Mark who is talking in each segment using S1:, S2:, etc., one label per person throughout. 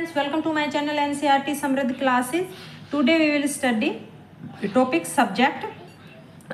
S1: friends, welcome to my channel NCERT समृद्ध classes. Today we will study topic subject.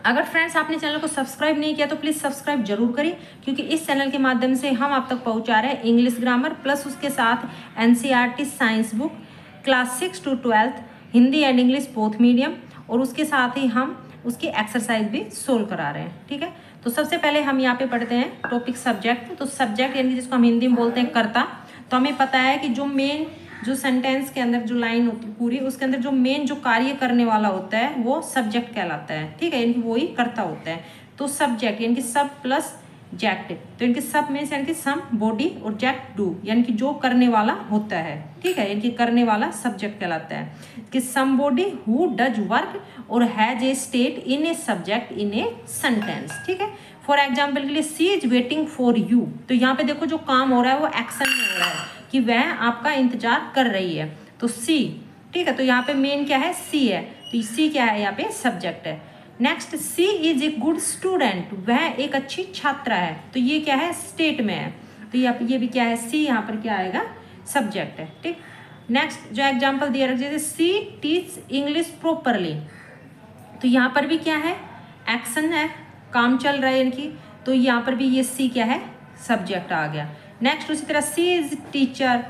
S1: अगर friends आपने channel को subscribe नहीं किया तो प्लीज़ सब्सक्राइब जरूर करें, क्योंकि इस चैनल के माध्यम से हम आप तक पहुंचा रहे हैं इंग्लिश ग्रामर प्लस उसके साथ NCERT science book class 6 to 12 Hindi and English both medium, और उसके साथ ही हम उसकी एक्सरसाइज भी सोल्व करा रहे हैं। ठीक है, तो सबसे पहले हम यहाँ पे पढ़ते हैं टॉपिक सब्जेक्ट। तो सब्जेक्ट यानी जिसको हम हिंदी में बोलते हैं कर्ता। तो हमें पता है कि जो मेन जो सेंटेंस के अंदर जो लाइन होती है पूरी, उसके अंदर जो मेन जो कार्य करने वाला होता है वो सब्जेक्ट कहलाता है। ठीक है, यानी कि वो ही कर्ता होता है। तो सब्जेक्ट यानी कि सब प्लस जेक्ट, तो इनके सब में यानी कि सम बॉडी और जेक्ट डू, यानी कि जो करने वाला होता है। ठीक है, यानी कि करने वाला सब्जेक्ट कहलाता है कि somebody who does work और has a state in a subject in a sentence. ठीक है, फॉर एग्जाम्पल के लिए she is waiting for you, तो यहाँ पे देखो जो काम हो रहा है वो एक्शन में हो रहा है कि वह आपका इंतजार कर रही है। तो सी, ठीक है, तो यहाँ पे मेन क्या है, सी है, तो सी क्या है, यहाँ पे सब्जेक्ट है। Next, she is a good student, वह एक अच्छी छात्रा है, तो ये क्या है, स्टेट में है, तो ये भी क्या है, सी यहाँ पर क्या आएगा, सब्जेक्ट है। ठीक, नेक्स्ट जो एग्जाम्पल दिया रख जैसे सी टीच इंग्लिश प्रॉपरली, तो यहाँ पर भी क्या है, एक्शन है, काम चल रहा है यानी कि, तो यहाँ पर भी ये सी क्या है, सब्जेक्ट आ गया। नेक्स्ट उसी तरह she is teacher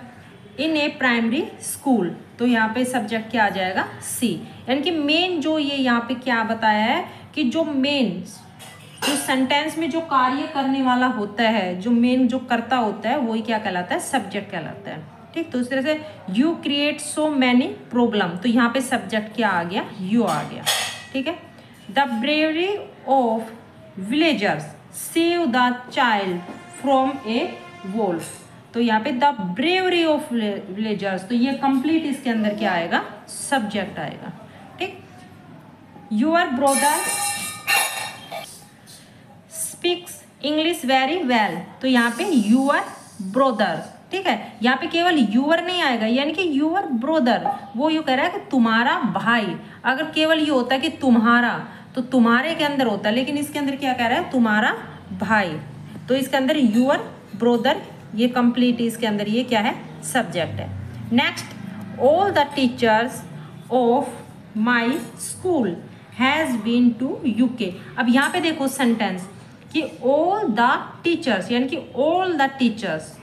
S1: in a primary school, तो यहाँ पे सब्जेक्ट क्या आ जाएगा, सी, यानी कि मेन जो ये यहाँ पे क्या बताया है कि जो मेन जो सेंटेंस में जो कार्य करने वाला होता है, जो मेन जो कर्ता होता है वही क्या कहलाता है, सब्जेक्ट कहलाता है। ठीक, तो इस तरह से you create so many problem, तो यहाँ पे सब्जेक्ट क्या आ गया, यू आ गया। ठीक है, the bravery of villagers save the child from a wolf, तो यहाँ पे द ब्रेवरी ऑफ विलेजर्स, तो ये कंप्लीट इसके अंदर क्या आएगा, सब्जेक्ट आएगा। ठीक, your brother speaks English very well, तो यहाँ पे यूअर ब्रदर, ठीक है, यहाँ पे केवल यूअर नहीं आएगा, यानी कि यूअर ब्रदर, वो यू कह रहा है कि तुम्हारा भाई। अगर केवल ये होता है कि तुम्हारा, तो तुम्हारे के अंदर होता है, लेकिन इसके अंदर क्या कह रहा है, तुम्हारा भाई, तो इसके अंदर यूअर ब्रदर, ये कंप्लीट इसके अंदर ये क्या है, सब्जेक्ट है। Next, all the teachers of my school has been to UK, अब यहाँ पे देखो सेंटेंस कि ऑल द टीचर्स, यानी कि all the teachers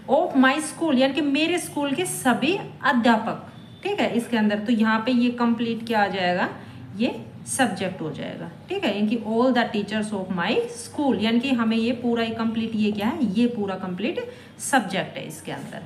S1: of my school, यानी कि मेरे स्कूल के सभी अध्यापक। ठीक है, इसके अंदर तो यहाँ पे ये कंप्लीट क्या आ जाएगा, ये सब्जेक्ट हो जाएगा। ठीक है, यानी कि all the teachers of my school, यानी कि हमें ये पूरा ही कंप्लीट, ये क्या है, ये पूरा कंप्लीट सब्जेक्ट है इसके अंदर।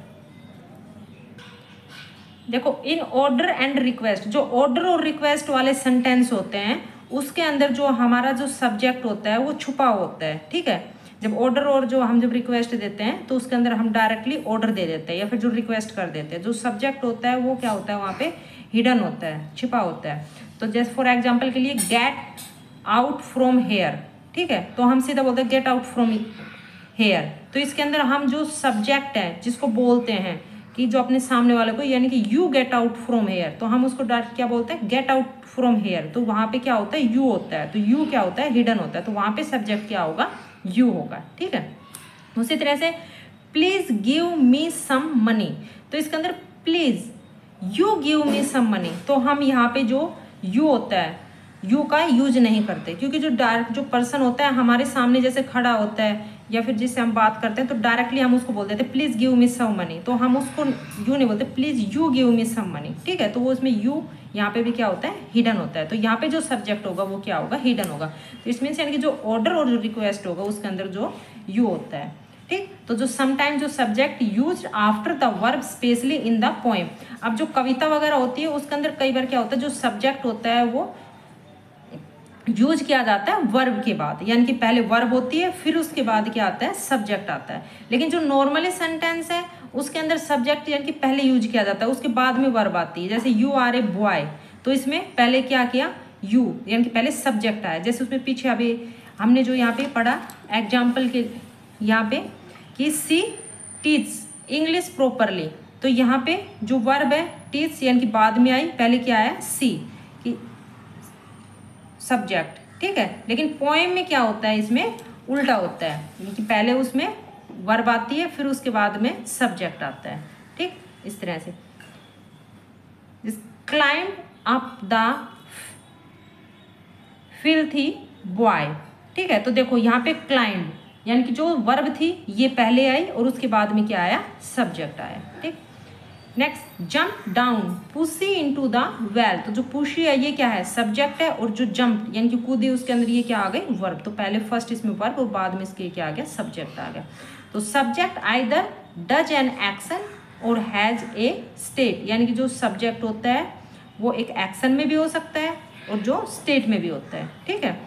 S1: देखो, इन ऑर्डर एंड रिक्वेस्ट, जो ऑर्डर और रिक्वेस्ट वाले सेंटेंस होते हैं उसके अंदर जो हमारा जो सब्जेक्ट होता है वो छुपा होता है। ठीक है, जब ऑर्डर और जो हम जब रिक्वेस्ट देते हैं तो उसके अंदर हम डायरेक्टली ऑर्डर दे देते हैं या फिर जो रिक्वेस्ट कर देते हैं, जो सब्जेक्ट होता है वो क्या होता है, वहाँ पे हिडन होता है, छिपा होता है। तो जैसे फॉर एग्जाम्पल के लिए गेट आउट फ्रॉम हेयर, ठीक है, तो हम सीधा बोलते हैं गेट आउट फ्रॉम हेयर, तो इसके अंदर हम जो सब्जेक्ट है जिसको बोलते हैं कि जो अपने सामने वाले को, यानी कि you get out from here, तो हम उसको डायरेक्ट क्या बोलते हैं, गेट आउट फ्रॉम हेयर, तो वहाँ पे क्या होता है, यू होता है, तो यू क्या होता है, हिडन होता है, तो वहाँ पे सब्जेक्ट क्या होगा, यू होगा। ठीक है, उसी तरह से please give me some money, तो इसके अंदर please you give me some money, तो हम यहाँ पे जो यू होता है यू का यूज नहीं करते, क्योंकि जो डायरेक्ट जो पर्सन होता है हमारे सामने जैसे खड़ा होता है या फिर जिससे हम बात करते हैं तो डायरेक्टली हम उसको बोल देते हैं please give me some money, तो हम उसको यू नहीं बोलते, please you give me some money. ठीक है, तो वो उसमें यू यहाँ पे भी क्या होता है, हिडन होता है, तो यहाँ पे जो सब्जेक्ट होगा वो क्या होगा, हिडन होगा। तो इसमें यानी कि जो ऑर्डर और जो रिक्वेस्ट होगा उसके अंदर जो यू होता है। ठीक, तो जो समटाइम जो subject use after the verb specially in the poem, अब जो कविता वगैरह होती है उसके अंदर कई बार क्या होता है, जो सब्जेक्ट होता है वो यूज किया जाता है वर्ब के बाद, यानी कि पहले वर्ब होती है फिर उसके बाद क्या आता है, सब्जेक्ट आता है। लेकिन जो नॉर्मली सेंटेंस है उसके अंदर सब्जेक्ट यानी कि पहले यूज किया जाता है, उसके बाद में वर्ब आती है। जैसे यू आर ए बॉय, तो इसमें पहले क्या किया, यू, यानी कि पहले सब्जेक्ट आया। जैसे उसमें पीछे अभी हमने जो यहाँ पे पढ़ा एग्जाम्पल के यहाँ पे कि सी टीच इंग्लिश प्रॉपरली, तो यहाँ पे जो वर्ब है टीच यानी कि बाद में आई, पहले क्या आया, सी कि सब्जेक्ट। ठीक है, लेकिन पोएम में क्या होता है, इसमें उल्टा होता है, यानी कि पहले उसमें वर्ब आती है फिर उसके बाद में सब्जेक्ट आता है। ठीक, इस तरह से, climb up the filthy boy. ठीक है, तो देखो यहाँ पे क्लाइंब यानी कि जो वर्ब थी ये पहले आई और उसके बाद में क्या आया, सब्जेक्ट आया। ठीक, next jump down pushy into the well. तो जो पुशी है ये क्या है, सब्जेक्ट है, और जो जंप यानी कि कूदी उसके अंदर ये क्या आ गई, वर्ब। तो पहले फर्स्ट इसमें वर्ब और बाद में इसके क्या आ गया, सब्जेक्ट आ गया। तो subject either does an action और हैज ए स्टेट, यानी कि जो सब्जेक्ट होता है वो एक एक्शन में भी हो सकता है और जो स्टेट में भी होता है। ठीक है,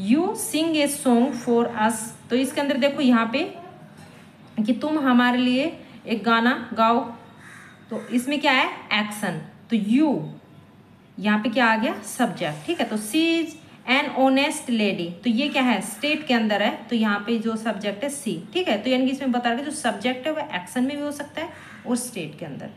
S1: you sing a song for us. तो इसके अंदर देखो यहाँ पे कि तुम हमारे लिए एक गाना गाओ, तो इसमें क्या है, एक्शन। तो यू यहाँ पे क्या आ गया, सब्जेक्ट। ठीक है, तो सी इज एन ऑनेस्ट लेडी, तो ये क्या है, स्टेट के अंदर है, तो यहाँ पे जो सब्जेक्ट है सी। ठीक है, तो यानी कि इसमें बता रहे जो सब्जेक्ट है वो एक्शन में भी हो सकता है और स्टेट के अंदर।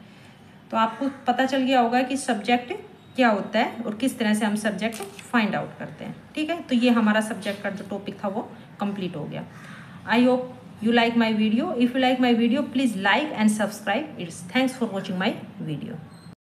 S1: तो आपको पता चल गया होगा कि सब्जेक्ट क्या होता है और किस तरह से हम सब्जेक्ट फाइंड आउट करते हैं। ठीक है, तो ये हमारा सब्जेक्ट का जो टॉपिक था वो कंप्लीट हो गया। I hope you like my video. If you like my video, please like and subscribe. It's thanks for watching my video.